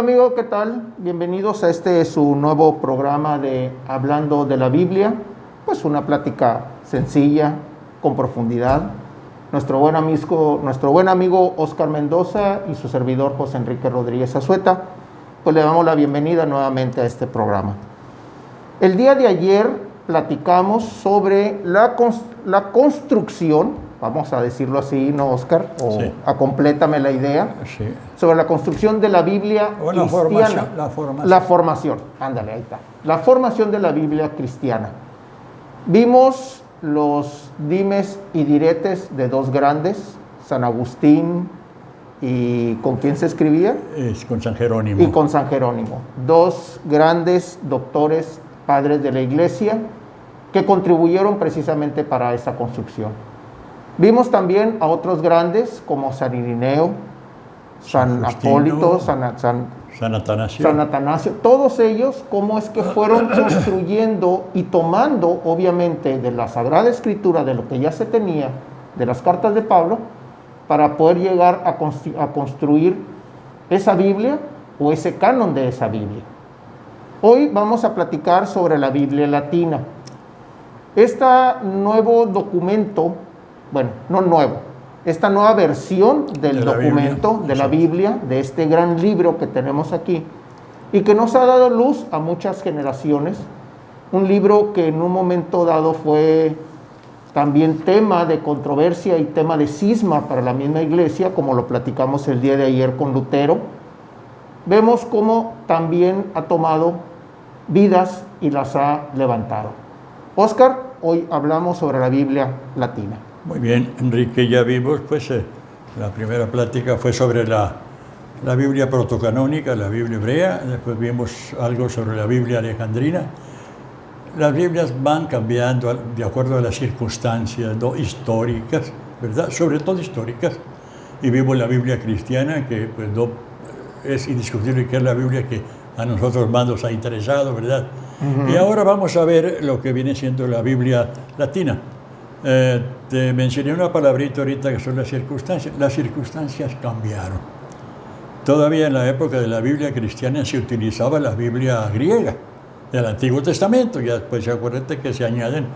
Hola amigo, ¿qué tal? Bienvenidos a su nuevo programa de Hablando de la Biblia. Pues una plática sencilla, con profundidad. Nuestro buen amigo Oscar Mendoza y su servidor José Enrique Rodríguez Azueta, pues le damos la bienvenida nuevamente a este programa. El día de ayer platicamos sobre la construcción, vamos a decirlo así, ¿no, Oscar? O sí. Complétame la idea. Sí. Sobre la construcción de la Biblia cristiana. La formación, ándale, ahí está. La formación de la Biblia cristiana. Vimos los dimes y diretes de dos grandes, San Agustín y ¿con quién se escribía? Con San Jerónimo. Y con San Jerónimo. Dos grandes doctores, padres de la Iglesia, que contribuyeron precisamente para esa construcción. Vimos también a otros grandes como San Irineo, San Apólito, San Atanasio, todos ellos, cómo es que fueron construyendo y tomando, obviamente, de la Sagrada Escritura, de lo que ya se tenía, de las cartas de Pablo, para poder llegar a construir esa Biblia o ese canon de esa Biblia. Hoy vamos a platicar sobre la Biblia latina. Este nuevo documento, esta nueva versión del documento de la Biblia, de este gran libro que tenemos aquí, y que nos ha dado luz a muchas generaciones, un libro que en un momento dado fue también tema de controversia y tema de cisma para la misma iglesia, como lo platicamos el día de ayer con Lutero. Vemos cómo también ha tomado vidas y las ha levantado. Oscar, hoy hablamos sobre la Biblia latina. Muy bien, Enrique, ya vimos, la primera plática fue sobre la Biblia protocanónica, la Biblia hebrea, después vimos algo sobre la Biblia alejandrina. Las Biblias van cambiando de acuerdo a las circunstancias, ¿no?, históricas, ¿verdad? Sobre todo históricas. Y vimos la Biblia cristiana, que pues no es indiscutible que es la Biblia que a nosotros más nos ha interesado, ¿verdad? Uh-huh. Y ahora vamos a ver lo que viene siendo la Biblia latina. Te mencioné una palabrita ahorita que son las circunstancias. Las circunstancias cambiaron. Todavía en la época de la Biblia cristiana se utilizaba la Biblia griega del Antiguo Testamento. Ya después acuérdate que se añaden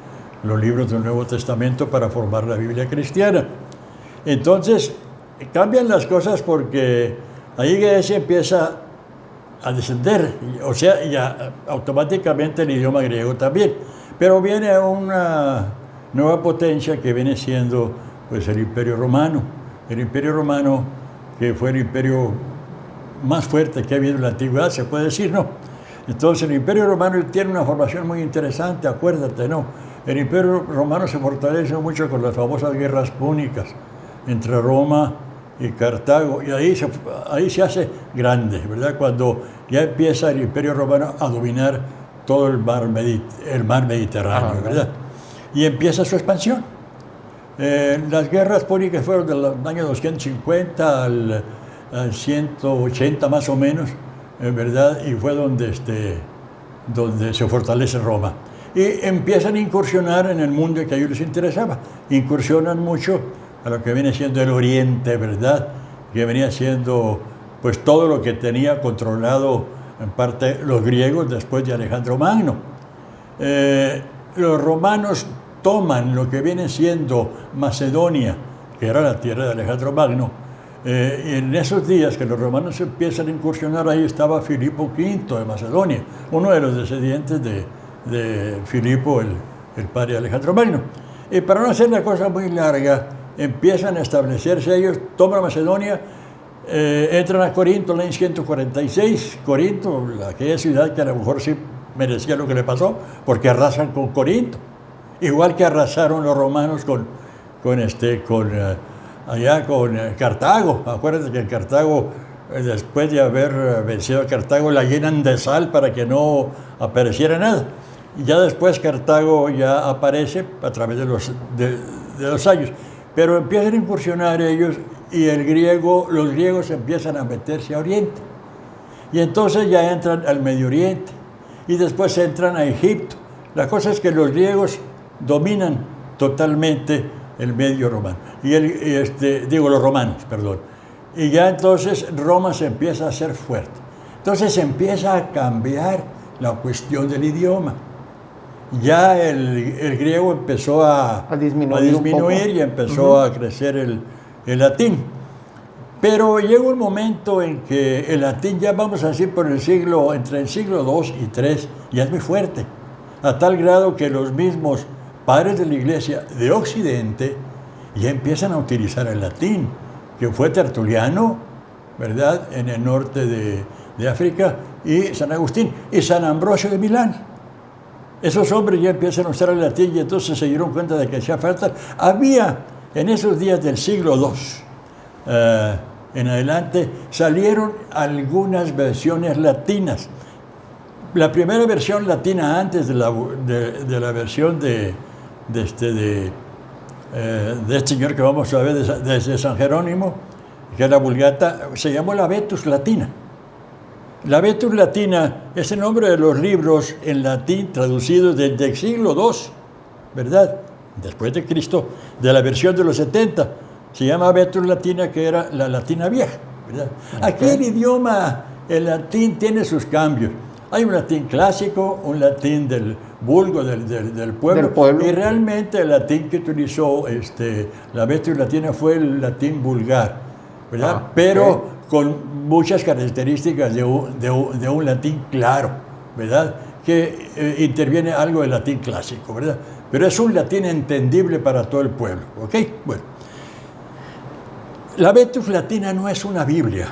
los libros del Nuevo Testamento para formar la Biblia cristiana. Entonces cambian las cosas porque ahí se empieza a descender, o sea, ya automáticamente el idioma griego también. Pero viene una nueva potencia que viene siendo pues el Imperio Romano. El Imperio Romano, que fue el imperio más fuerte que ha habido en la antigüedad, se puede decir, ¿no? Entonces el Imperio Romano tiene una formación muy interesante, acuérdate, ¿no? El Imperio Romano se fortalece mucho con las famosas guerras púnicas entre Roma y Cartago, y ahí se hace grande, ¿verdad? Cuando ya empieza el Imperio Romano a dominar todo el mar Mediterráneo, ¿verdad? Y empieza su expansión. Las guerras púnicas fueron del año 250 al 180 más o menos, ¿verdad? Y fue donde se fortalece Roma. Y empiezan a incursionar en el mundo que a ellos les interesaba. Incursionan mucho a lo que viene siendo el Oriente, ¿verdad? Que venía siendo pues todo lo que tenía controlado en parte los griegos después de Alejandro Magno. Los romanos toman lo que viene siendo Macedonia, que era la tierra de Alejandro Magno, y en esos días que los romanos empiezan a incursionar, ahí estaba Filipo V de Macedonia, uno de los descendientes de Filipo, el padre de Alejandro Magno. Y para no hacer la cosa muy larga, empiezan a establecerse ellos, toman Macedonia, entran a Corinto en el año 146, Corinto, aquella ciudad que a lo mejor sí merecía lo que le pasó, porque arrasan con Corinto. Igual que arrasaron los romanos con Cartago. Acuérdense que en Cartago, después de haber vencido a Cartago, la llenan de sal para que no apareciera nada. Y ya después Cartago ya aparece a través de los años. Pero empiezan a incursionar ellos y los griegos empiezan a meterse a Oriente. Y entonces ya entran al Medio Oriente y después entran a Egipto. La cosa es que los griegos dominan totalmente el medio romano, los romanos, perdón. Y ya entonces Roma se empieza a hacer fuerte. Entonces empieza a cambiar la cuestión del idioma. Ya el griego empezó a disminuir y empezó a crecer el latín. Pero llega un momento en que el latín, ya vamos a decir entre el siglo II y III, ya es muy fuerte, a tal grado que los mismos padres de la Iglesia de Occidente ya empiezan a utilizar el latín, que fue Tertuliano, ¿verdad?, en el norte de África, y San Agustín, y San Ambrosio de Milán. Esos hombres ya empiezan a usar el latín y entonces se dieron cuenta de que hacía falta. Había, en esos días del siglo II en adelante, salieron algunas versiones latinas. La primera versión latina, antes de la versión de este señor que vamos a ver, de San Jerónimo, que es la Vulgata, se llamó la Vetus Latina. La Vetus Latina es el nombre de los libros en latín traducidos desde el siglo II, ¿verdad?, después de Cristo, de la versión de los 70. Se llama Vetus Latina, que era la latina vieja, ¿verdad? Okay. Aquí el idioma, el latín tiene sus cambios. Hay un latín clásico, un latín del vulgo, del pueblo, y realmente el latín que utilizó la Vetus Latina fue el latín vulgar, ¿verdad? Pero con muchas características de un latín claro, ¿verdad?, que interviene algo del latín clásico, ¿verdad? Pero es un latín entendible para todo el pueblo, ¿ok? Bueno. La Vetus Latina no es una Biblia.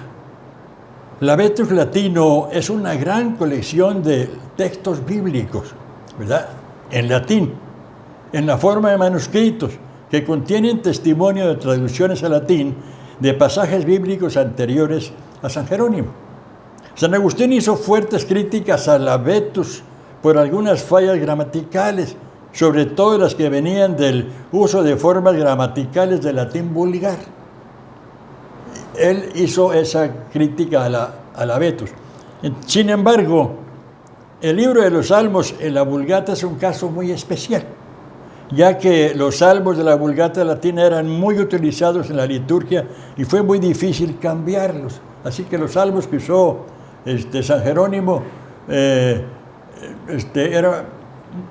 La Vetus Latino es una gran colección de textos bíblicos, ¿verdad?, en latín, en la forma de manuscritos, que contienen testimonio de traducciones al latín de pasajes bíblicos anteriores a San Jerónimo. San Agustín hizo fuertes críticas a la Vetus por algunas fallas gramaticales, sobre todo las que venían del uso de formas gramaticales del latín vulgar. Él hizo esa crítica a la Vetus. Sin embargo, el libro de los Salmos en la Vulgata es un caso muy especial, ya que los salmos de la Vulgata latina eran muy utilizados en la liturgia y fue muy difícil cambiarlos. Así que los salmos que usó San Jerónimo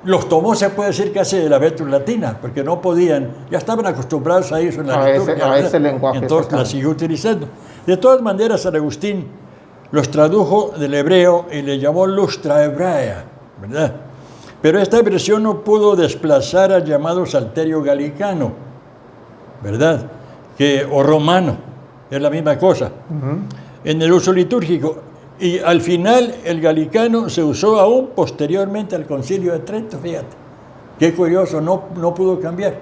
los tomó, se puede decir, casi de la Vetus Latina, porque no podían, ya estaban acostumbrados a eso en la liturgia. Ese lenguaje. Entonces la siguió utilizando. De todas maneras, San Agustín los tradujo del hebreo y le llamó lustra hebrea, ¿verdad? Pero esta versión no pudo desplazar al llamado Salterio Galicano, ¿verdad?, o romano, es la misma cosa, en el uso litúrgico. Y al final el galicano se usó aún posteriormente al Concilio de Trento, fíjate. Qué curioso, no pudo cambiar.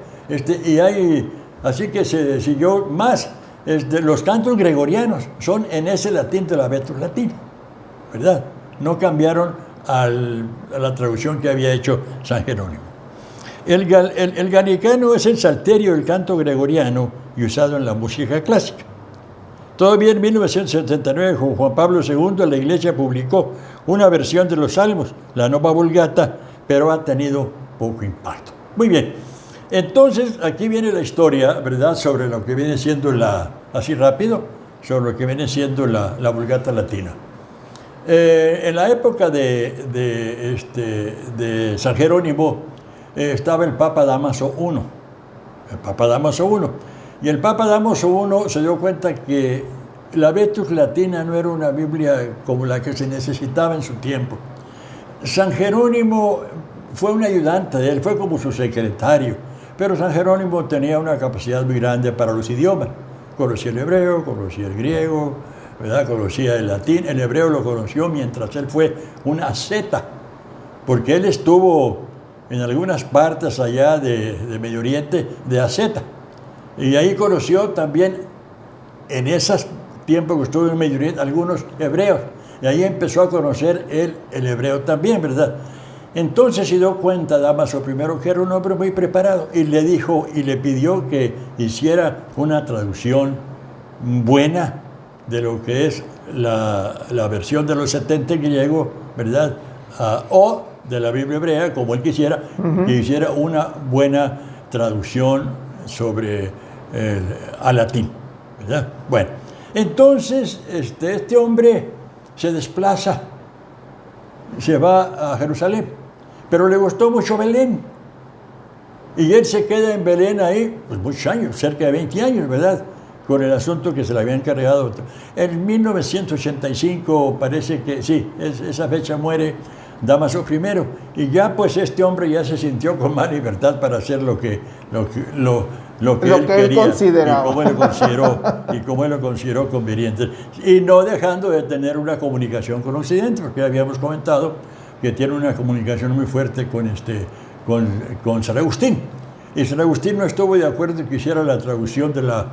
Así que se siguió más. Los cantos gregorianos son en ese latín de la Vetus Latina, ¿verdad? No cambiaron a la traducción que había hecho San Jerónimo. El galicano es el salterio del canto gregoriano y usado en la música clásica. Todavía en 1979, con Juan Pablo II, la Iglesia publicó una versión de los Salmos, la Nova Vulgata, pero ha tenido poco impacto. Muy bien, entonces aquí viene la historia, ¿verdad?, sobre lo que viene siendo así rápido, sobre lo que viene siendo la Vulgata latina. En la época de San Jerónimo estaba el Papa Dámaso I. Y el Papa Dámaso I se dio cuenta que la Vetus Latina no era una Biblia como la que se necesitaba en su tiempo. San Jerónimo fue un ayudante de él, fue como su secretario, pero San Jerónimo tenía una capacidad muy grande para los idiomas. Conocía el hebreo, conocía el griego, ¿verdad?, conocía el latín. El hebreo lo conoció mientras él fue un asceta, porque él estuvo en algunas partes allá de Medio Oriente de asceta. Y ahí conoció también, en esos tiempos que estuvo en Medio Oriente, algunos hebreos. Y ahí empezó a conocer el hebreo también, ¿verdad? Entonces se dio cuenta Dámaso I que era un hombre muy preparado y le dijo y le pidió que hiciera una traducción buena de lo que es la versión de los 70 en griego, ¿verdad? O de la Biblia hebrea, como él quisiera, que hiciera una buena traducción al latín, ¿verdad? Bueno, entonces este hombre se desplaza, se va a Jerusalén, pero le gustó mucho Belén. Y él se queda en Belén ahí, pues muchos años, cerca de 20 años, ¿verdad? Con el asunto que se le había encargado. En 1985 parece que, sí, esa fecha muere Dámaso I, y ya pues este hombre ya se sintió con más libertad para hacer lo que él quería, consideraba. y como él lo consideró conveniente, y no dejando de tener una comunicación con Occidente, porque habíamos comentado que tiene una comunicación muy fuerte con San Agustín. Y San Agustín no estuvo de acuerdo en que hiciera la traducción de la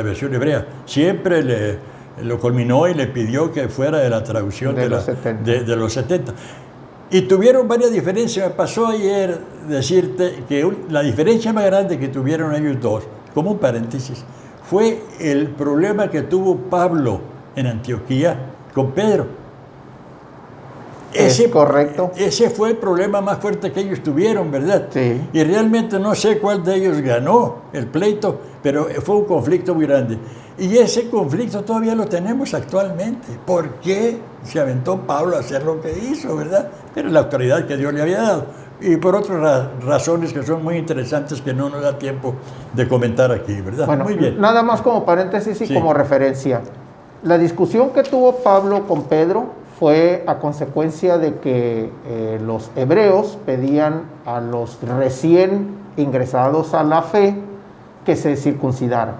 versión hebrea. Siempre lo culminó y le pidió que fuera de la traducción de los 70. Y tuvieron varias diferencias. Me pasó ayer decirte que la diferencia más grande que tuvieron ellos dos, como un paréntesis, fue el problema que tuvo Pablo en Antioquía con Pedro. Correcto. Ese fue el problema más fuerte que ellos tuvieron, ¿verdad? Sí. Y realmente no sé cuál de ellos ganó el pleito, pero fue un conflicto muy grande. Y ese conflicto todavía lo tenemos actualmente. ¿Por qué se aventó Pablo a hacer lo que hizo, verdad? Era la autoridad que Dios le había dado. Y por otras razones que son muy interesantes que no nos da tiempo de comentar aquí, ¿verdad? Bueno, muy bien. Nada más como paréntesis y Sí. como referencia. La discusión que tuvo Pablo con Pedro fue a consecuencia de que los hebreos pedían a los recién ingresados a la fe que se circuncidaran.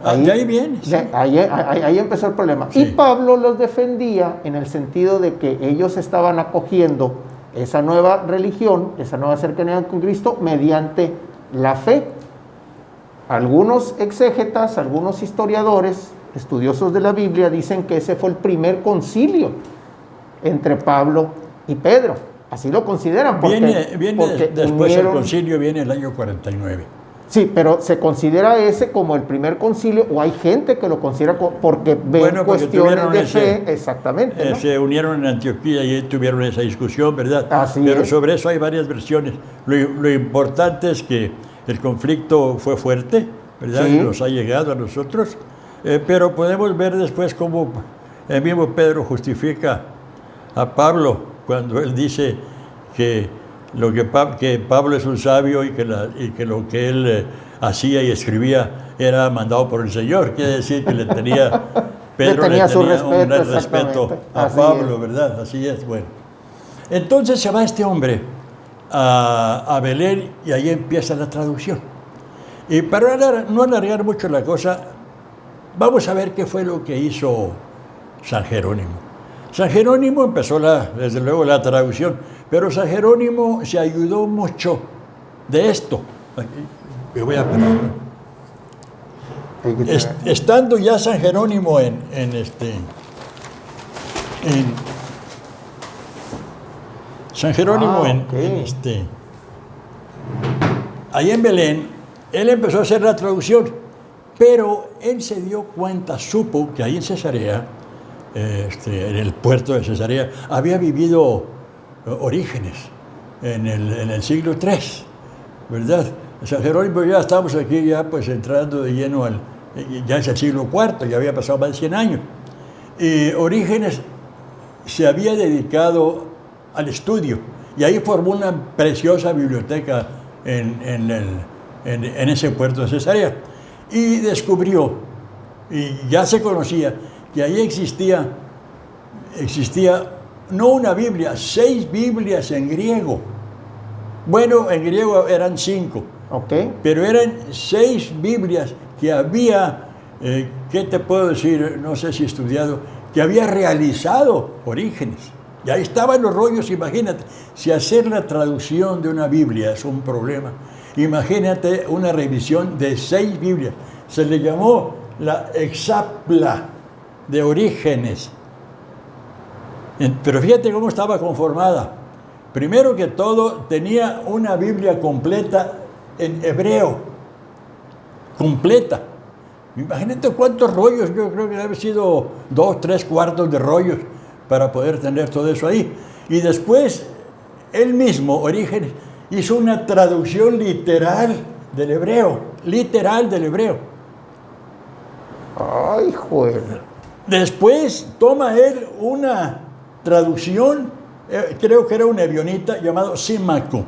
Ahí viene. Sí. Ahí empezó el problema. Sí. Y Pablo los defendía en el sentido de que ellos estaban acogiendo esa nueva religión, esa nueva cercanía con Cristo mediante la fe. Algunos exégetas, algunos historiadores, estudiosos de la Biblia, dicen que ese fue el primer concilio entre Pablo y Pedro. Así lo consideran. Porque después del concilio viene el año 49. Sí, pero se considera ese como el primer concilio, o hay gente que lo considera porque ven cuestiones de fe, exactamente, ¿no? Se unieron en Antioquía y tuvieron esa discusión, ¿verdad? Pero sobre eso hay varias versiones. Lo importante es que el conflicto fue fuerte, ¿verdad? Sí. Y nos ha llegado a nosotros, pero podemos ver después cómo el mismo Pedro justifica a Pablo cuando él dice que Pablo es un sabio y que lo que él hacía y escribía era mandado por el Señor. Quiere decir que Pedro le tenía su un respeto a Pablo, ¿verdad? Así es, bueno. Entonces se va este hombre a Belén y ahí empieza la traducción. Y para no alargar mucho la cosa, vamos a ver qué fue lo que hizo San Jerónimo. San Jerónimo empezó desde luego la traducción, pero San Jerónimo se ayudó mucho de esto. Me voy a parar. Estando ya San Jerónimo ahí en Belén, él empezó a hacer la traducción, pero él se dio cuenta, supo que ahí en Cesarea, en el puerto de Cesarea, había vivido Orígenes en el siglo III, ¿verdad? San Jerónimo, ya estamos aquí ya pues entrando de lleno ya es el siglo IV, ya había pasado más de 100 años. Y Orígenes se había dedicado al estudio y ahí formó una preciosa biblioteca en ese puerto de Cesarea. Y descubrió, y ya se conocía, que ahí existía no una Biblia, 6 Biblias en griego. Bueno, en griego eran 5, pero eran 6 Biblias que había, ¿qué te puedo decir? No sé si he estudiado, que había realizado Orígenes. Y ahí estaban los rollos, imagínate. Si hacer la traducción de una Biblia es un problema, imagínate una revisión de 6 Biblias. Se le llamó la Hexapla de Orígenes. Pero fíjate cómo estaba conformada. Primero que todo, tenía una Biblia completa en hebreo. Completa. Imagínate cuántos rollos, yo creo que debe haber sido 2, 3 cuartos de rollos para poder tener todo eso ahí. Y después, él mismo, Orígenes, hizo una traducción literal del hebreo. Literal del hebreo. ¡Ay, joder! Después toma él una traducción, creo que era un ebionita llamado Símaco.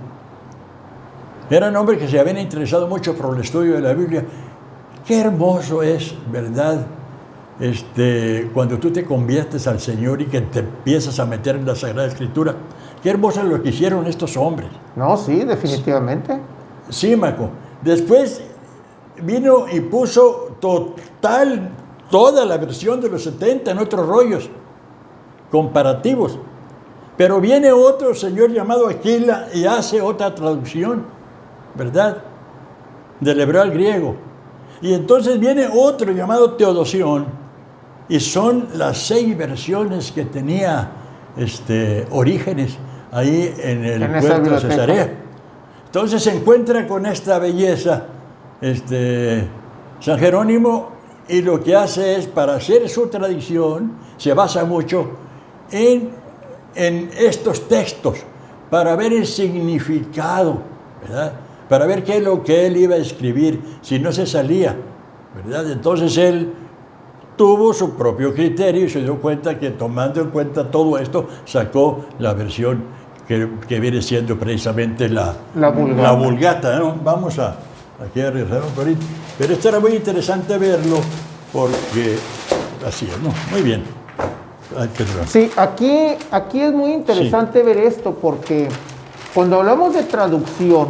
Eran hombres que se habían interesado mucho por el estudio de la Biblia. Qué hermoso es, ¿verdad? Cuando tú te conviertes al Señor y que te empiezas a meter en la Sagrada Escritura. Qué hermoso es lo que hicieron estos hombres. No, sí, definitivamente. Símaco. Después vino y puso toda la versión de los 70 en otros rollos comparativos. Pero viene otro señor llamado Aquila y hace otra traducción, ¿verdad? Del hebreo al griego. Y entonces viene otro llamado Teodosión, y son las 6 versiones que tenía Orígenes ahí en el puerto de Cesarea. Entonces se encuentra con esta belleza San Jerónimo, y lo que hace es, para hacer su tradición, se basa mucho en estos textos, para ver el significado, ¿verdad? Para ver qué es lo que él iba a escribir, si no se salía, ¿verdad? Entonces él tuvo su propio criterio y se dio cuenta que, tomando en cuenta todo esto, sacó la versión que viene siendo precisamente la Vulgata, ¿no? Vamos aquí a regresar un poquito. Pero esto era muy interesante verlo, porque así es, ¿no? Muy bien. Sí, aquí es muy interesante ver esto, porque cuando hablamos de traducción,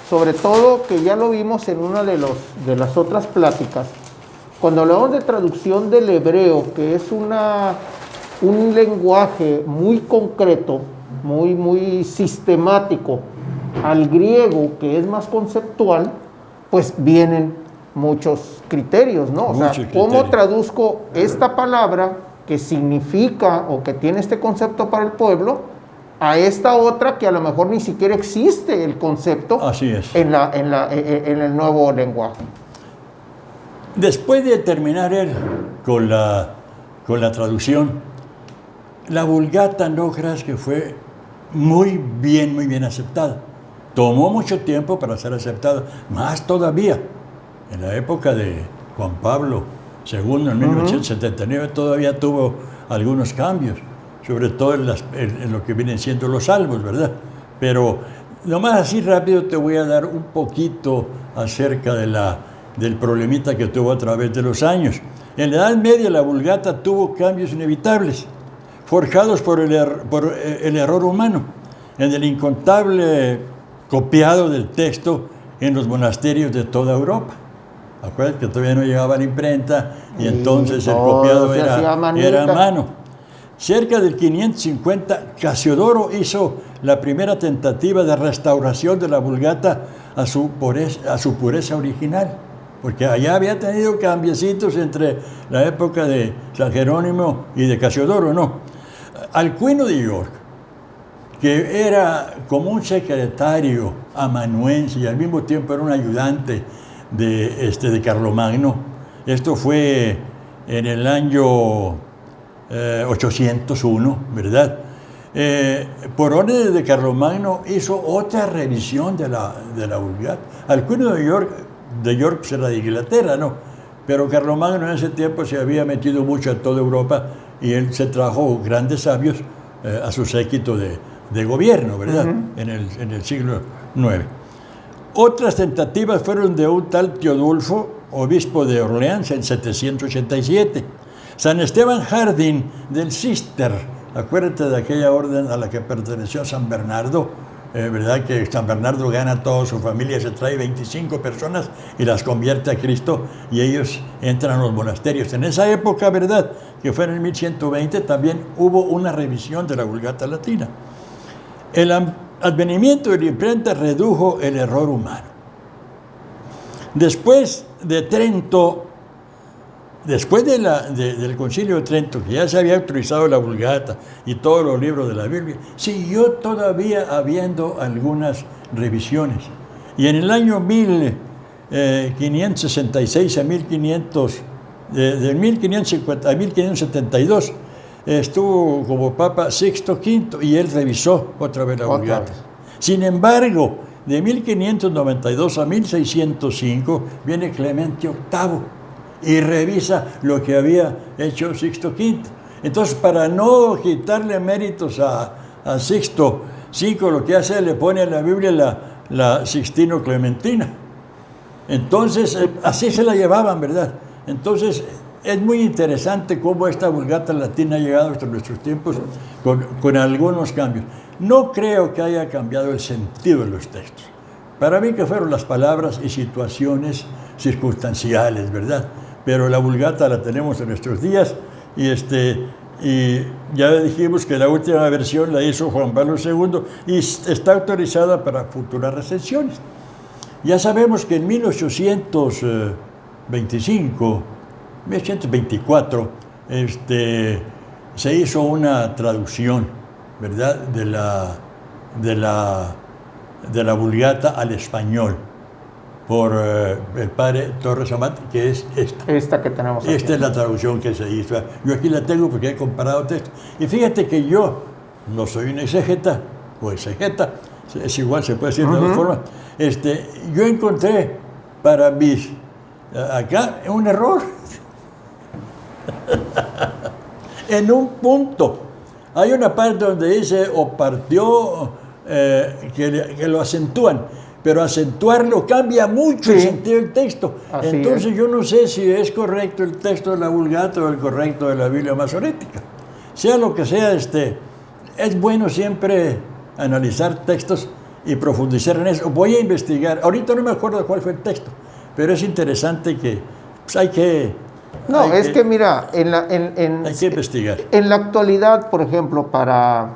sobre todo, que ya lo vimos en una de las otras pláticas, cuando hablamos de traducción del hebreo, que es un lenguaje muy concreto, muy sistemático, al griego, que es más conceptual, pues vienen muchos criterios, ¿no? O sea, ¿cómo traduzco esta palabra que significa o que tiene este concepto para el pueblo a esta otra que a lo mejor ni siquiera existe el concepto? Así es. En el nuevo lenguaje? Después de terminar él con la traducción, la Vulgata, no creas que fue muy bien aceptada. Tomó mucho tiempo para ser aceptada, más todavía. En la época de Juan Pablo II, en 1979, todavía tuvo algunos cambios, sobre todo en lo que vienen siendo los salmos, ¿verdad? Pero nomás así rápido te voy a dar un poquito acerca del problemita que tuvo a través de los años. En la Edad Media la Vulgata tuvo cambios inevitables, forjados por el error humano, en el incontable copiado del texto en los monasterios de toda Europa. Acuérdate que todavía no llegaba la imprenta y entonces el copiado era a mano. Cerca del 550, Casiodoro hizo la primera tentativa de restauración de la Vulgata a su pureza original, porque allá había tenido cambiecitos entre la época de San Jerónimo y de Casiodoro, ¿no? Alcuino de York, que era como un secretario amanuense y al mismo tiempo era un ayudante de Carlomagno. Esto fue en el año 801, ¿verdad? Por orden de Carlomagno hizo otra revisión de la Vulgata. Alcuino de York pues era de Inglaterra, ¿no? Pero Carlomagno en ese tiempo se había metido mucho en toda Europa y él se trajo grandes sabios a su séquito de gobierno, ¿verdad? En el siglo IX. Otras tentativas fueron de un tal Teodulfo, obispo de Orleans, en 787. San Esteban Jardín del Cister, acuérdate de aquella orden a la que perteneció San Bernardo, ¿verdad? Que San Bernardo gana a toda su familia, se trae 25 personas y las convierte a Cristo y ellos entran a los monasterios. En esa época, ¿verdad? Que fue en el 1120, también hubo una revisión de la Vulgata latina. El advenimiento de la imprenta redujo el error humano. Después de Trento, después del Concilio de Trento, que ya se había autorizado la Vulgata y todos los libros de la Biblia, siguió todavía habiendo algunas revisiones. Y en el año 1566 a 1550 a 1572, estuvo como Papa Sixto V y él revisó otra vez la Vulgata. Sin embargo, de 1592 a 1605 viene Clemente VIII y revisa lo que había hecho Sixto V. Entonces, para no quitarle méritos a Sixto V, lo que hace, le pone a la Biblia la Sixtino Clementina. Entonces, así se la llevaban, ¿verdad? Entonces, es muy interesante cómo esta Vulgata Latina ha llegado hasta nuestros tiempos con algunos cambios. No creo que haya cambiado el sentido de los textos. Para mí que fueron las palabras y situaciones circunstanciales, ¿verdad? Pero la Vulgata la tenemos en nuestros días y ya dijimos que la última versión la hizo Juan Pablo II y está autorizada para futuras recensiones. Ya sabemos que en 1824, se hizo una traducción, ¿verdad?, de la Vulgata al español por el padre Torres Amat, que es esta. Esta que tenemos aquí. Esta es la traducción que se hizo. Yo aquí la tengo porque he comparado textos. Y fíjate que yo no soy un exégeta o exegeta, es igual, se puede decir de dos formas. Yo encontré para mis acá un error en un punto. Hay una parte donde dice o partió, que lo acentúan, pero acentuarlo cambia mucho el sentido del texto. Así entonces yo no sé si es correcto el texto de la Vulgata o el correcto de la Biblia masorética. Sea lo que sea, es bueno siempre analizar textos y profundizar en eso. Voy a investigar. Ahorita no me acuerdo cuál fue el texto, pero es interesante que pues, hay que... No, hay es que mira, hay que investigar. En la actualidad, por ejemplo, para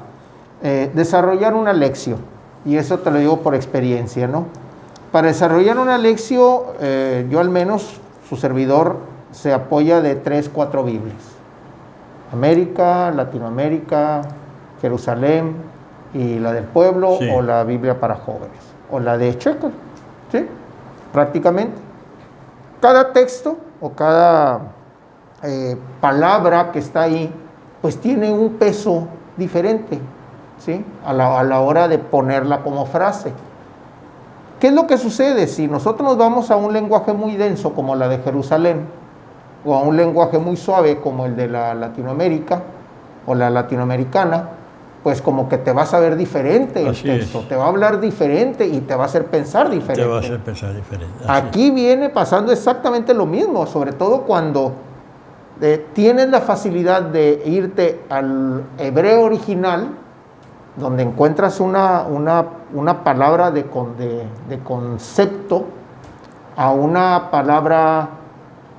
desarrollar una lección, y eso te lo digo por experiencia, ¿no? Para desarrollar una lección, yo al menos, su servidor, se apoya de 3, 4 Biblias. América, Latinoamérica, Jerusalén y la del pueblo, Sí. o la Biblia para jóvenes, o la de Checa, ¿sí? Prácticamente. Cada texto o cada palabra que está ahí, pues tiene un peso diferente, ¿sí? A la hora de ponerla como frase. ¿Qué es lo que sucede? Si nosotros nos vamos a un lenguaje muy denso como la de Jerusalén, o a un lenguaje muy suave como el de la Latinoamérica o la latinoamericana, pues como que te vas a ver diferente el texto, te va a hablar diferente y te va a hacer pensar diferente. Te va a hacer pensar diferente. Aquí viene pasando exactamente lo mismo, sobre todo cuando tienes la facilidad de irte al hebreo original, donde encuentras una palabra de concepto, a una palabra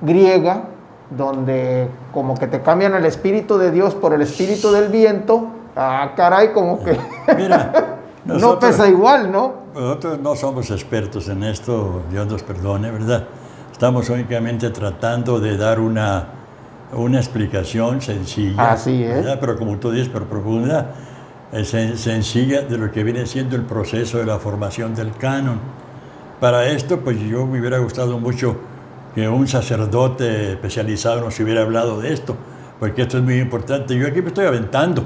griega, donde como que te cambian el Espíritu de Dios por el Espíritu del viento. Ah, caray, como que Mira, no pesa igual, ¿no? Nosotros no somos expertos en esto, Dios nos perdone, ¿verdad? Estamos únicamente tratando de dar una explicación sencilla. Así es. ¿verdad? Pero como tú dices, pero profunda, sencilla de lo que viene siendo el proceso de la formación del canon. Para esto, pues yo me hubiera gustado mucho que un sacerdote especializado nos hubiera hablado de esto, porque esto es muy importante. Yo aquí me estoy aventando.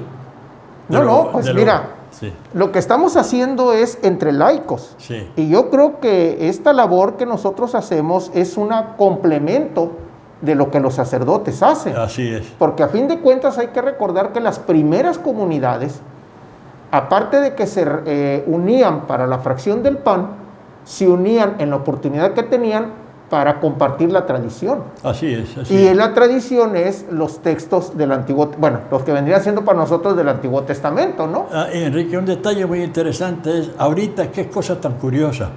Lo que estamos haciendo es entre laicos. Sí. Y yo creo que esta labor que nosotros hacemos es un complemento de lo que los sacerdotes hacen. Así es. Porque a fin de cuentas hay que recordar que las primeras comunidades, aparte de que se unían para la fracción del pan, se unían en la oportunidad que tenían para compartir la tradición. Así es. Y la tradición es los textos del Antiguo, bueno, los que vendrían siendo para nosotros del Antiguo Testamento, ¿no? Enrique, un detalle muy interesante es, ahorita, qué cosa tan curiosa,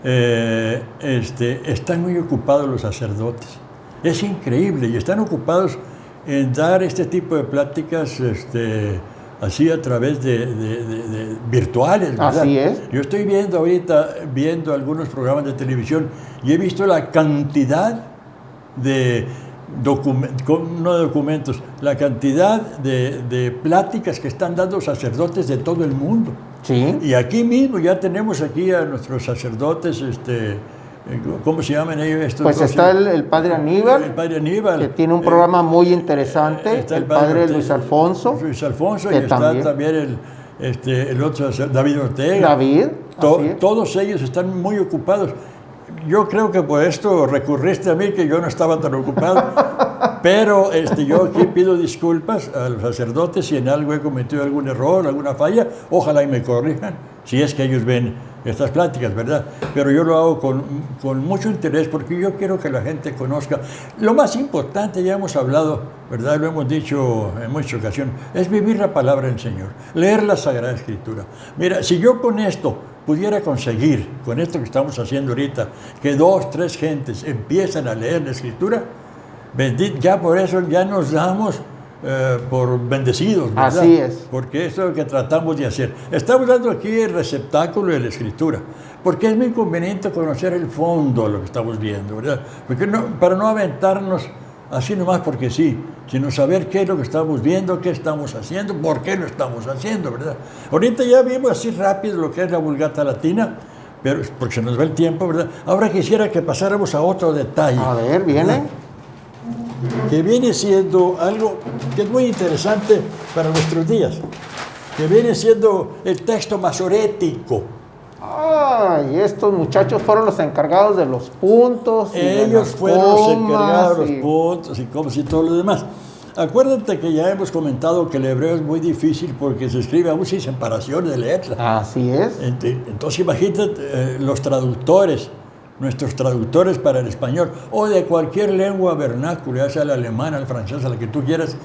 están muy ocupados los sacerdotes. Es increíble, y están ocupados en dar este tipo de pláticas, así a través de virtuales, ¿verdad? Así es. Yo estoy viendo algunos programas de televisión y he visto la cantidad de la cantidad de pláticas que están dando sacerdotes de todo el mundo. Sí. Y aquí mismo ya tenemos aquí a nuestros sacerdotes, ¿cómo se llaman ellos estos? Pues está el padre Aníbal. El padre Aníbal. Que tiene un programa muy interesante. El padre Luis Alfonso. Luis Alfonso, y está también el otro, David Ortega. David. Todos ellos están muy ocupados. yo creo que por esto recurriste a mí, que yo no estaba tan ocupado, pero yo aquí pido disculpas a los sacerdotes si en algo he cometido algún error, alguna falla, ojalá y me corrijan, si es que ellos ven estas pláticas, ¿verdad? Pero yo lo hago con mucho interés porque yo quiero que la gente conozca. Lo más importante, ya hemos hablado, ¿verdad? Lo hemos dicho en muchas ocasiones, es vivir la palabra del Señor, leer la Sagrada Escritura. Mira, si yo con esto pudiera conseguir, con esto que estamos haciendo ahorita, que 2, 3 gentes empiezan a leer la Escritura, ya por eso ya nos damos por bendecidos, ¿verdad? Así es. Porque eso es lo que tratamos de hacer. Estamos dando aquí el receptáculo de la Escritura, porque es muy conveniente conocer el fondo de lo que estamos viendo, ¿verdad? Porque para no aventarnos así nomás porque sí, sino saber qué es lo que estamos viendo, qué estamos haciendo, por qué lo estamos haciendo, ¿verdad? Ahorita ya vimos así rápido lo que es la Vulgata Latina, pero porque se nos va el tiempo, ¿verdad? Ahora quisiera que pasáramos a otro detalle. A ver, viene. ¿Verdad? Que viene siendo algo que es muy interesante para nuestros días, que viene siendo el texto masorético. Ay, estos muchachos fueron los encargados de los puntos. Ellos fueron los encargados de los puntos y comas y todo lo demás. Acuérdate que ya hemos comentado que el hebreo es muy difícil porque se escribe aún sin separación de letras. Así es. Entonces imagínate los traductores, nuestros traductores para el español o de cualquier lengua vernácula, ya sea la alemana, el francés, la que tú quieras,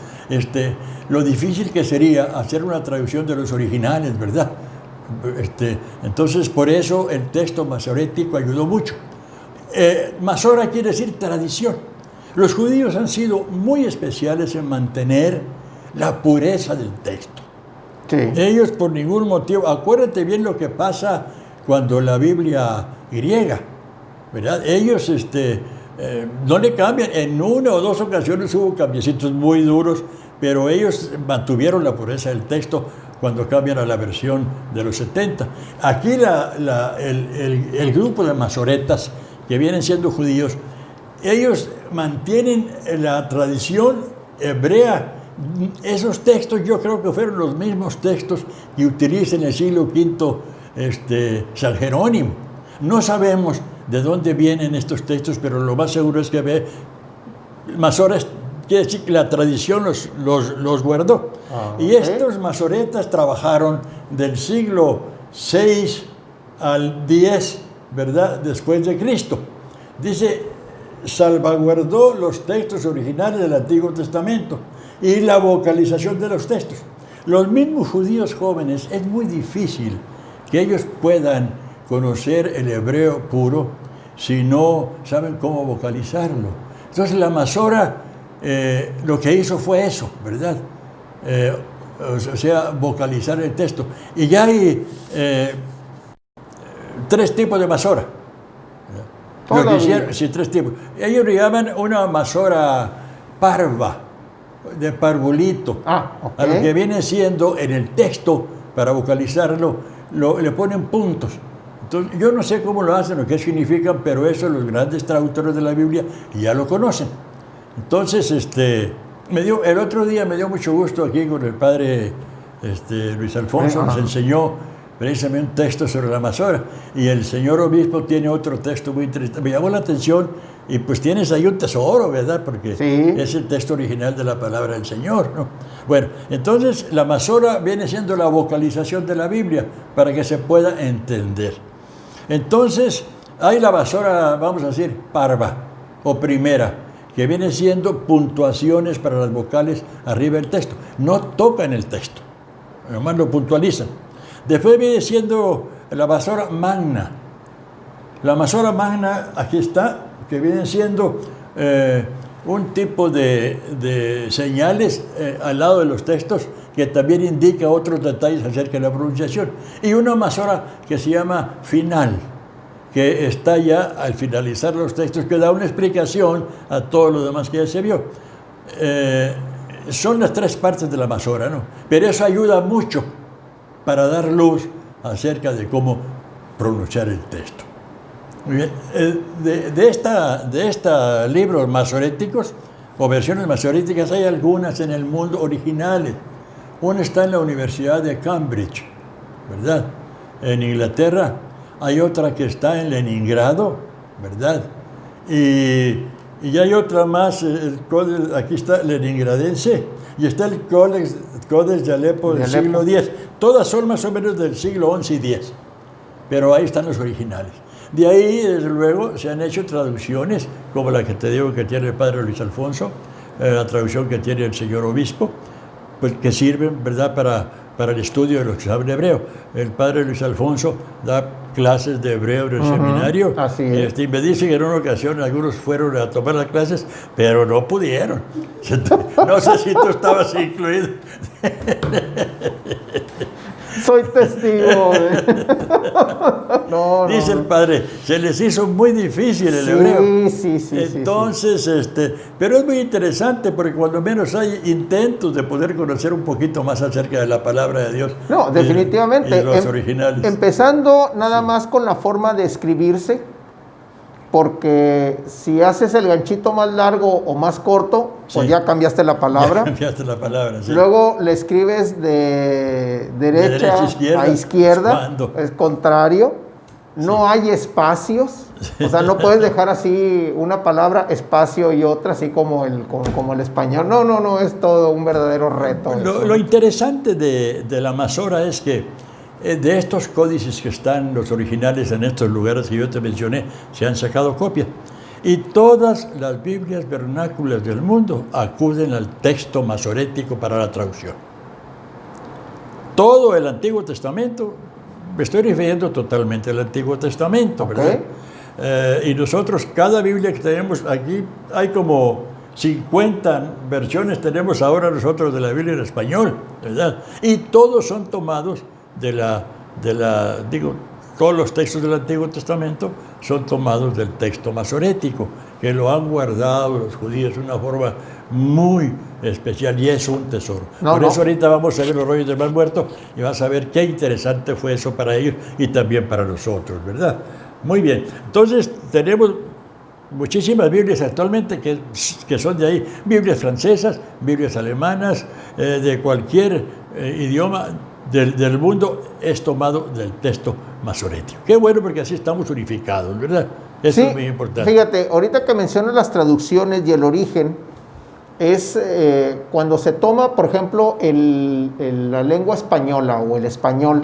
lo difícil que sería hacer una traducción de los originales, ¿verdad? Entonces, por eso el texto masorético ayudó mucho. Masora quiere decir tradición. Los judíos han sido muy especiales en mantener la pureza del texto. Sí. Ellos por ningún motivo, acuérdate bien lo que pasa cuando la Biblia griega, ¿verdad? Ellos no le cambian. En 1 o 2 ocasiones hubo cambiecitos muy duros, pero ellos mantuvieron la pureza del texto cuando cambian a la versión de los 70. Aquí el grupo de masoretas, que vienen siendo judíos, ellos mantienen la tradición hebrea. Esos textos yo creo que fueron los mismos textos que utiliza en el siglo V San Jerónimo. No sabemos de dónde vienen estos textos, pero lo más seguro es que Masoras quiere decir que la tradición los guardó. Y estos masoretas trabajaron del siglo VI al X, ¿verdad? Después de Cristo. Dice, salvaguardó los textos originales del Antiguo Testamento y la vocalización de los textos. Los mismos judíos jóvenes, es muy difícil que ellos puedan conocer el hebreo puro si no saben cómo vocalizarlo. Entonces la Masora lo que hizo fue eso, ¿verdad? O sea, vocalizar el texto. Y ya hay 3 tipos de Masora. Lo que hicieron, sí, 3 tipos. Ellos le llaman una Masora parva, de parvulito. A lo que viene siendo en el texto, para vocalizarlo, le ponen puntos. Entonces, yo no sé cómo lo hacen o qué significan, pero eso los grandes traductores de la Biblia ya lo conocen. Entonces, el otro día me dio mucho gusto aquí con el padre Luis Alfonso, nos enseñó precisamente un texto sobre la Masora, y el señor obispo tiene otro texto muy interesante. Me llamó la atención, y pues tienes ahí un tesoro, ¿verdad? Porque sí, es el texto original de la palabra del Señor, ¿no? Bueno, entonces la Masora viene siendo la vocalización de la Biblia para que se pueda entender. Entonces, hay la Masora, vamos a decir, parva o primera, que viene siendo puntuaciones para las vocales arriba del texto. No tocan el texto, nomás lo puntualizan. Después viene siendo la Masora magna. La Masora magna, aquí está, que viene siendo un tipo de señales al lado de los textos que también indica otros detalles acerca de la pronunciación. Y una Masora que se llama final, que está ya al finalizar los textos, que da una explicación a todo lo demás que ya se vio. Son las 3 partes de la Masora, ¿no? Pero eso ayuda mucho para dar luz acerca de cómo pronunciar el texto. Muy bien. De estos libros masoréticos o versiones masoréticas hay algunas en el mundo originales. Una está en la Universidad de Cambridge, ¿verdad? En Inglaterra. Hay otra que está en Leningrado, ¿verdad? Y hay otra más, aquí está Leningradense, y está el Codex de Alepo del siglo X. Todas son más o menos del siglo XI y X, pero ahí están los originales. De ahí, desde luego, se han hecho traducciones, como la que te digo que tiene el padre Luis Alfonso, la traducción que tiene el señor obispo, pues que sirven, ¿verdad?, para el estudio de los que saben hebreo. El padre Luis Alfonso da clases de hebreo en el seminario. Así es. Y me dicen que en una ocasión algunos fueron a tomar las clases, pero no pudieron. No sé si tú estabas incluido. Soy testigo. No, dice el padre, se les hizo muy difícil el hebreo. Sí. Entonces, pero es muy interesante porque cuando menos hay intentos de poder conocer un poquito más acerca de la palabra de Dios. No, definitivamente. Y de los originales. Empezando nada más con la forma de escribirse, porque si haces el ganchito más largo o más corto, pues ya cambiaste la palabra. Ya cambiaste la palabra, sí. Luego le escribes de derecha a izquierda, es contrario. No hay espacios, o sea, no puedes dejar así una palabra, espacio y otra, así como el español. No, es todo un verdadero reto. Lo interesante de la Masora es que de estos códices que están, los originales en estos lugares que yo te mencioné, se han sacado copias. Y todas las Biblias vernáculas del mundo acuden al texto masorético para la traducción. Todo el Antiguo Testamento, me estoy refiriendo totalmente al Antiguo Testamento, ¿verdad? Y nosotros, cada Biblia que tenemos aquí, hay como 50 versiones tenemos ahora nosotros de la Biblia en español, ¿verdad? Y todos son tomados todos los textos del Antiguo Testamento son tomados del texto masorético, que lo han guardado los judíos de una forma muy especial y es un tesoro. Por eso ahorita vamos a ver los rollos del Mar Muerto y vas a ver qué interesante fue eso para ellos y también para nosotros, ¿verdad? Muy bien, entonces tenemos muchísimas Biblias actualmente que son de ahí, Biblias francesas, Biblias alemanas, de cualquier idioma del mundo es tomado del texto masorético. Qué bueno, porque así estamos unificados, ¿verdad? Eso es muy importante. Fíjate, ahorita que mencionas las traducciones y el origen, es cuando se toma, por ejemplo, la lengua española o el español,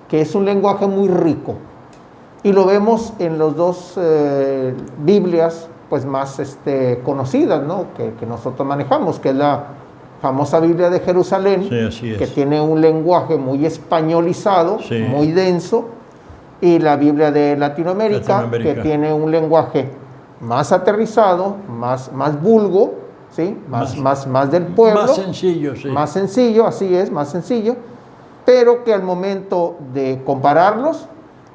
que es un lenguaje muy rico, y lo vemos en las dos Biblias pues más conocidas, ¿no?, que nosotros manejamos, que es la famosa Biblia de Jerusalén, que tiene un lenguaje muy españolizado, muy denso, y la Biblia de Latinoamérica, que tiene un lenguaje más aterrizado, más vulgo, ¿sí? más del pueblo. Más sencillo, sí. Más sencillo, así es, más sencillo, pero que al momento de compararlos,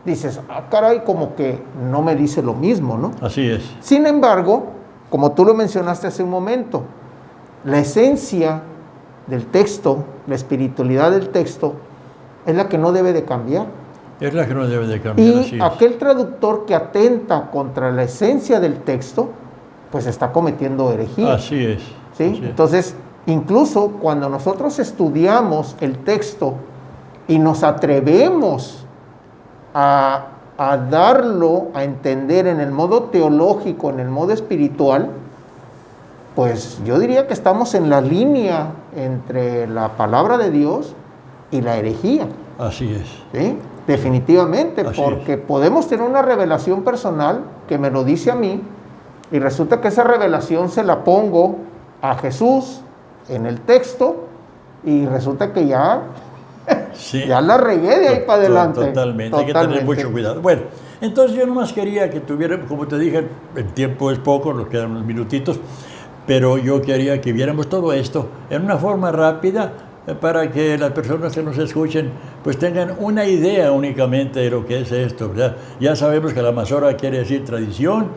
dices, caray, como que no me dice lo mismo, ¿no? Así es. Sin embargo, como tú lo mencionaste hace un momento, la esencia del texto, la espiritualidad del texto, es la que no debe de cambiar. Es la que no debe de cambiar. Y aquel traductor que atenta contra la esencia del texto, pues está cometiendo herejía. Así es. ¿Sí? Así es. Entonces, incluso cuando nosotros estudiamos el texto y nos atrevemos a darlo a entender en el modo teológico, en el modo espiritual, pues yo diría que estamos en la línea entre la palabra de Dios y la herejía. Así es. ¿Sí? Definitivamente, porque podemos tener una revelación personal que me lo dice a mí y resulta que esa revelación se la pongo a Jesús en el texto y resulta que ya la regué de ahí para adelante. Totalmente, hay que tener mucho cuidado. Bueno, entonces yo nomás quería que tuvieran, como te dije, el tiempo es poco, nos quedan unos minutitos, pero yo quería que viéramos todo esto en una forma rápida para que las personas que nos escuchen pues tengan una idea únicamente de lo que es esto, ¿verdad? Ya sabemos que la Masora quiere decir tradición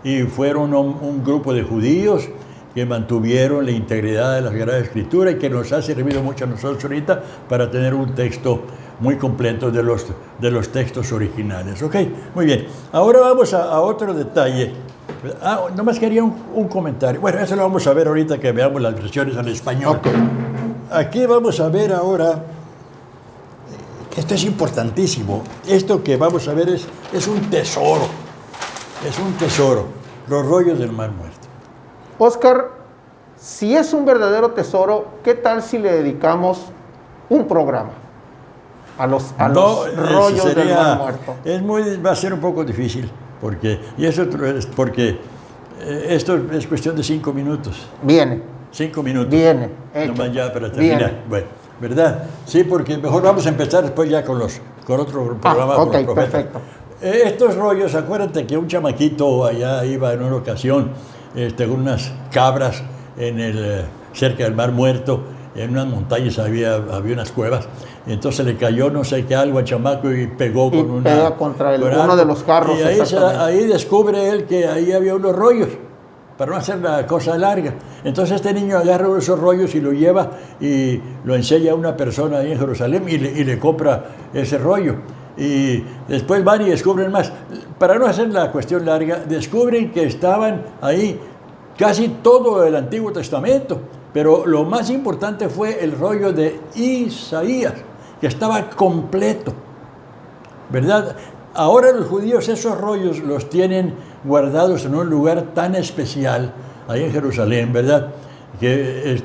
y fueron un grupo de judíos que mantuvieron la integridad de la Sagrada Escritura y que nos ha servido mucho a nosotros ahorita para tener un texto muy completo de los textos originales. ¿Ok? Muy bien. Ahora vamos a otro detalle. Nomás quería un comentario. Bueno, eso lo vamos a ver ahorita que veamos las versiones en español. Okay. Aquí vamos a ver ahora, esto es importantísimo, esto que vamos a ver es un tesoro. Es un tesoro, los rollos del Mar Muerto. Óscar, si es un verdadero tesoro, ¿qué tal si le dedicamos un programa a los rollos del Mar Muerto? Va a ser un poco difícil, porque esto es cuestión de 5 minutos. Viene. 5 minutos. Viene. Nomás ya para terminar. Viene. Bueno, ¿verdad? Sí, porque mejor vamos a empezar después ya con otro programa. Ok, perfecto. Estos rollos, acuérdate que un chamaquito allá iba en una ocasión con unas cabras cerca del Mar Muerto, en unas montañas había unas cuevas, y entonces le cayó no sé qué algo al chamaco y pegó contra uno de los carros. Y ahí descubre él que ahí había unos rollos, para no hacer la cosa larga. Entonces este niño agarra uno de esos rollos y lo lleva y lo enseña a una persona ahí en Jerusalén y le compra ese rollo. Y después van y descubren más. Para no hacer la cuestión larga, descubren que estaban ahí casi todo el Antiguo Testamento, pero lo más importante fue el rollo de Isaías, que estaba completo, ¿verdad? Ahora los judíos esos rollos los tienen guardados en un lugar tan especial, ahí en Jerusalén, ¿verdad? Que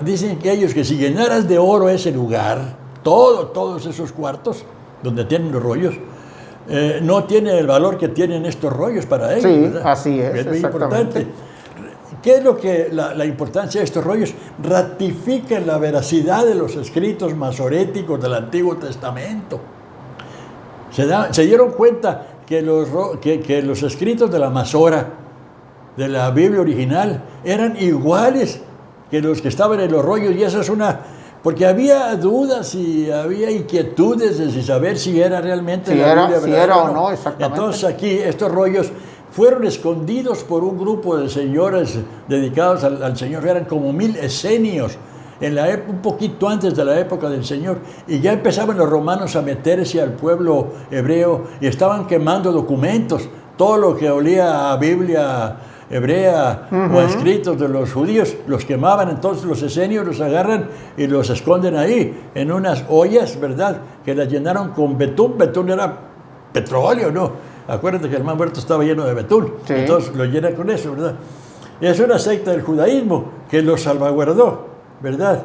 dicen que ellos, que si llenaras de oro ese lugar, todos esos cuartos donde tienen los rollos, no tiene el valor que tienen estos rollos para ellos. Sí, ¿verdad? así es muy importante. ¿Qué es lo que la importancia de estos rollos? Ratifican la veracidad de los escritos masoréticos del Antiguo Testamento. Se dieron cuenta que los escritos de la Masora, de la Biblia original, eran iguales que los que estaban en los rollos, y eso es porque había dudas y había inquietudes de saber si era realmente la Biblia verdadera. Si era o no, exactamente. Entonces aquí estos rollos fueron escondidos por un grupo de señores dedicados al Señor, eran como 1000 esenios, un poquito antes de la época del Señor, y ya empezaban los romanos a meterse al pueblo hebreo y estaban quemando documentos, todo lo que olía a Biblia hebrea o a escritos de los judíos, los quemaban. Entonces los esenios los agarran y los esconden ahí, en unas ollas, ¿verdad?, que las llenaron con betún. Betún era petróleo, ¿no? Acuérdate que el Mar Muerto estaba lleno de betún, sí. Entonces lo llenan con eso, ¿verdad? Es una secta del judaísmo que los salvaguardó, ¿verdad?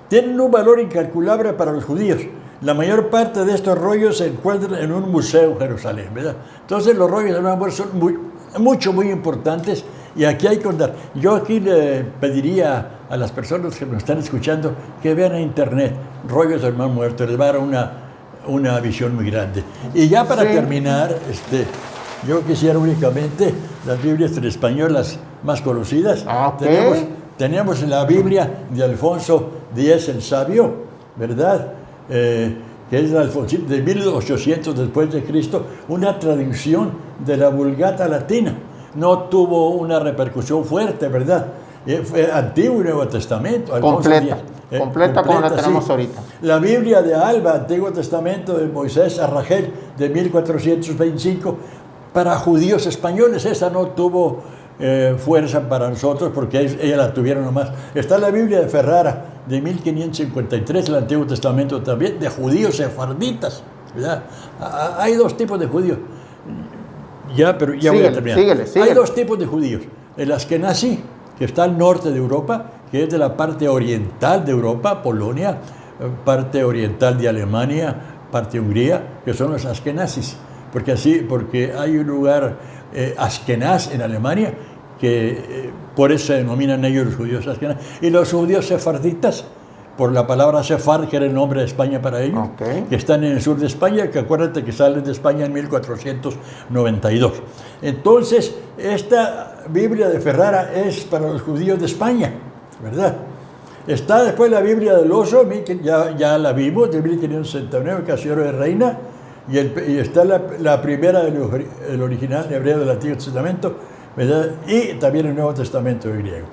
Tienen un valor incalculable para los judíos. La mayor parte de estos rollos se encuentran en un museo en Jerusalén, ¿verdad? Entonces los rollos del Mar Muerto son muy importantes, y aquí hay que contar. Yo aquí le pediría a las personas que nos están escuchando que vean en internet rollos del Mar Muerto, les va a dar una visión muy grande. Y ya para terminar, yo quisiera únicamente las Biblias en español, las más conocidas. Okay. Tenemos la Biblia de Alfonso X el Sabio, ¿verdad? Que es la Alfonsín de 1800 después de Cristo, una traducción de la Vulgata latina. No tuvo una repercusión fuerte, ¿verdad? Fue Antiguo y Nuevo Testamento. Completa como la tenemos ahorita. La Biblia de Alba, Antiguo Testamento de Moisés a Rachel, de 1425, para judíos españoles. Esa no tuvo fuerza para nosotros porque ella la tuvieron nomás. Está la Biblia de Ferrara, de 1553, el Antiguo Testamento también, de judíos sefarditas, ¿verdad? Hay dos tipos de judíos. Pero ya voy a terminar. Síguele. Hay dos tipos de judíos. El Askenazí, que está al norte de Europa, que es de la parte oriental de Europa, Polonia, parte oriental de Alemania, parte de Hungría, que son los Askenazis. Porque hay un lugar, Askenaz, en Alemania, que por eso se denominan ellos los judíos Askenaz. Y los judíos sefarditas, por la palabra sefard, que era el nombre de España para ellos, que están en el sur de España, que acuérdate que salen de España en 1492. Entonces, esta Biblia de Ferrara es para los judíos de España, ¿verdad? Está después la Biblia del Oso, ya la vimos, de 1569, Casiodoro de Reina, y está la primera del original hebreo del Antiguo Testamento, ¿verdad? Y también el Nuevo Testamento griego.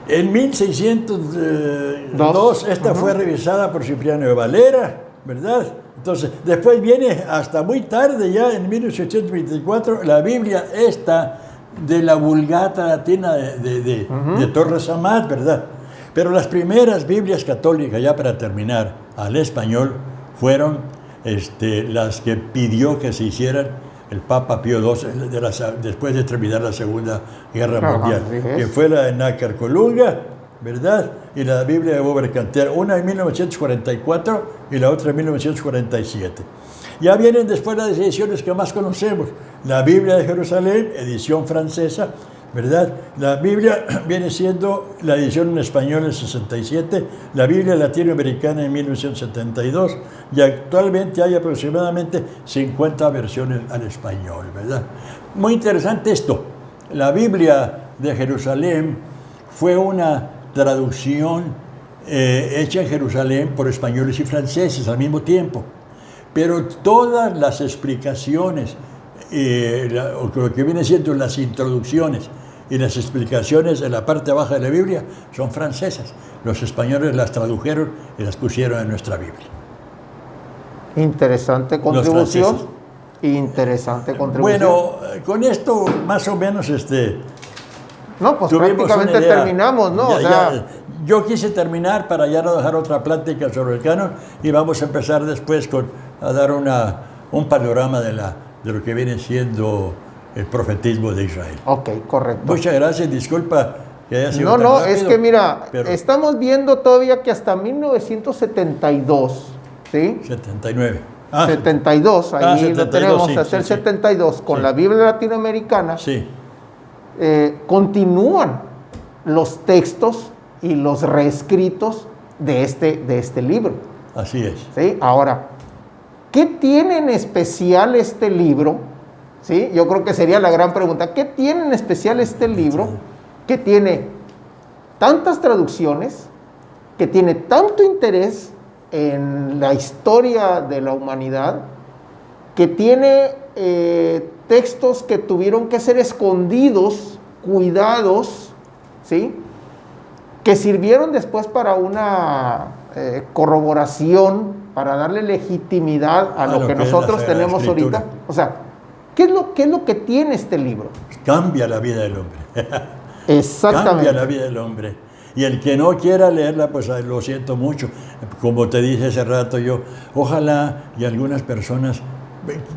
En 1602 esta fue revisada por Cipriano de Valera, ¿verdad? Entonces, después viene hasta muy tarde, ya en 1824, la Biblia esta de la Vulgata latina de Torres Amat, ¿verdad? Pero las primeras Biblias católicas, ya para terminar, al español, fueron las que pidió que se hicieran el Papa Pío XII después de terminar la Segunda Guerra Mundial, que es. fue la de Nácar Colunga, ¿verdad? Y la Biblia de Bober Canter, una en 1944 y la otra en 1947. Ya vienen después las ediciones que más conocemos, la Biblia de Jerusalén, edición francesa, ¿verdad? La Biblia viene siendo la edición en español en 67, la Biblia latinoamericana en 1972 y actualmente hay aproximadamente 50 versiones al español, ¿verdad? Muy interesante esto. La Biblia de Jerusalén fue una traducción hecha en Jerusalén por españoles y franceses al mismo tiempo, pero todas las explicaciones, lo que viene siendo las introducciones y las explicaciones en la parte baja de la Biblia son francesas. Los españoles las tradujeron y las pusieron en nuestra Biblia. Interesante contribución. Interesante contribución. Bueno, con esto más o menos no, pues prácticamente terminamos, ¿no? Yo quise terminar para ya no dejar otra plática sobre el canon y vamos a empezar después a dar un panorama de lo que viene siendo el profetismo de Israel. Ok, correcto. Muchas gracias, disculpa que haya sido tan rápido, es que mira, estamos viendo todavía que hasta 1972, ¿sí? 79. 72, ahí 72, lo tenemos, sí, hasta el sí, 72, con la Biblia latinoamericana, sí. Continúan los textos y los reescritos de este libro. Así es. ¿Sí? Ahora, ¿qué tiene en especial este libro? ¿Sí? Yo creo que sería la gran pregunta. ¿Qué tiene en especial este libro que tiene tantas traducciones, que tiene tanto interés en la historia de la humanidad, que tiene textos que tuvieron que ser escondidos, cuidados, ¿sí? Que sirvieron después para una corroboración, para darle legitimidad a lo que nosotros tenemos ahorita? O sea, ¿qué es lo que tiene este libro? Cambia la vida del hombre. Exactamente. Cambia la vida del hombre. Y el que no quiera leerla, pues lo siento mucho. Como te dije hace rato yo, ojalá y algunas personas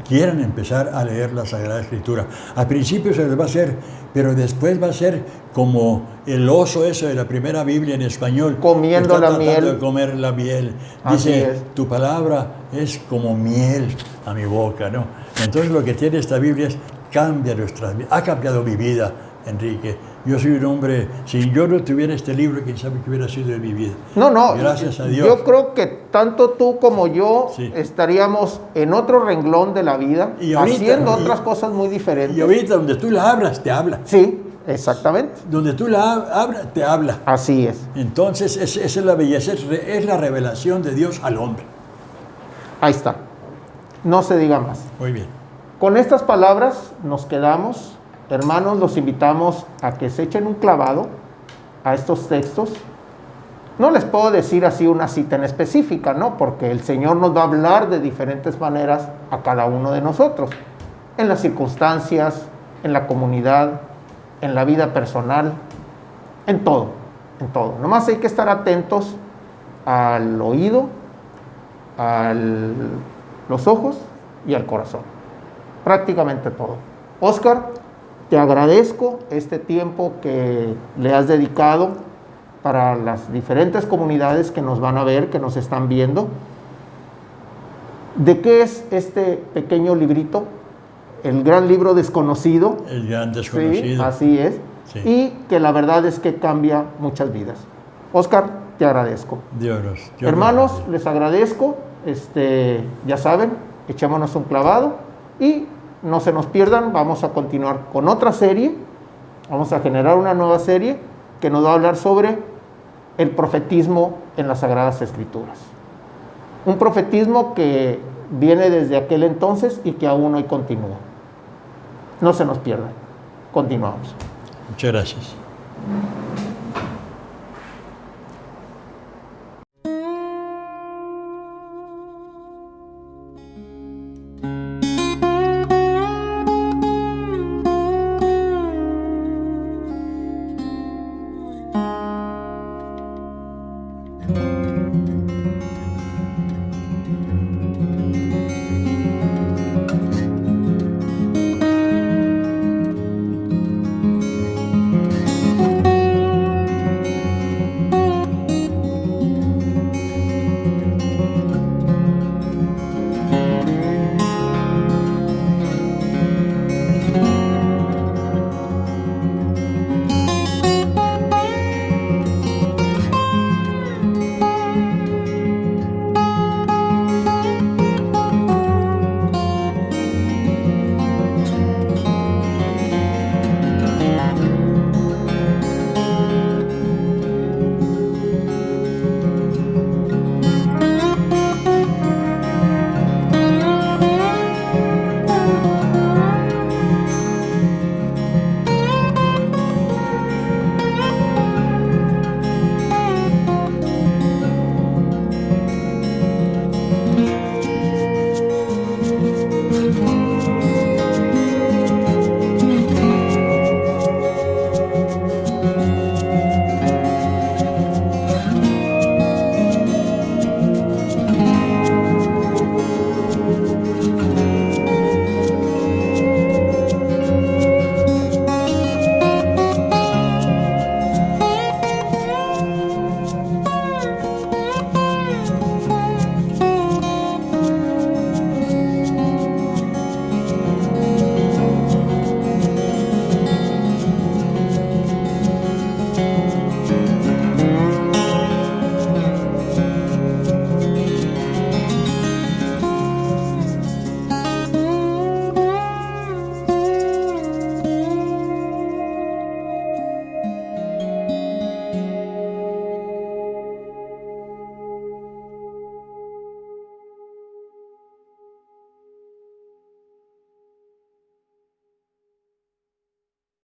quieran empezar a leer la Sagrada Escritura. Al principio se les va a hacer, pero después va a ser como el oso ese de la primera Biblia en español. Comiendo la miel. De comer la miel. Dice, tu palabra es como miel a mi boca, ¿no? Entonces lo que tiene esta Biblia es cambia nuestras vidas. Ha cambiado mi vida, Enrique. Yo soy un hombre, si yo no tuviera este libro, quién sabe qué hubiera sido de mi vida. No, gracias a Dios. Yo creo que tanto tú como yo estaríamos en otro renglón de la vida, y ahorita, haciendo otras cosas muy diferentes. Y ahorita donde tú la abras, te habla. Sí, exactamente. Donde tú la abras, te habla. Así es. Entonces, esa es la belleza, es la revelación de Dios al hombre. Ahí está. No se diga más. Muy bien. Con estas palabras nos quedamos. Hermanos, los invitamos a que se echen un clavado a estos textos. No les puedo decir así una cita en específica, ¿no? Porque el Señor nos va a hablar de diferentes maneras a cada uno de nosotros. En las circunstancias, en la comunidad, en la vida personal, en todo, en todo. Nomás hay que estar atentos al oído, a los ojos y al corazón. Prácticamente todo. Óscar, te agradezco este tiempo que le has dedicado para las diferentes comunidades que nos van a ver, que nos están viendo. ¿De qué es este pequeño librito? El gran libro desconocido. El gran desconocido. Sí, así es. Sí. Y que la verdad es que cambia muchas vidas. Óscar, te agradezco. Dios, hermanos, les agradezco. Ya saben, echémonos un clavado y no se nos pierdan, vamos a continuar con otra serie, vamos a generar una nueva serie que nos va a hablar sobre el profetismo en las Sagradas Escrituras. Un profetismo que viene desde aquel entonces y que aún hoy continúa. No se nos pierdan, continuamos. Muchas gracias.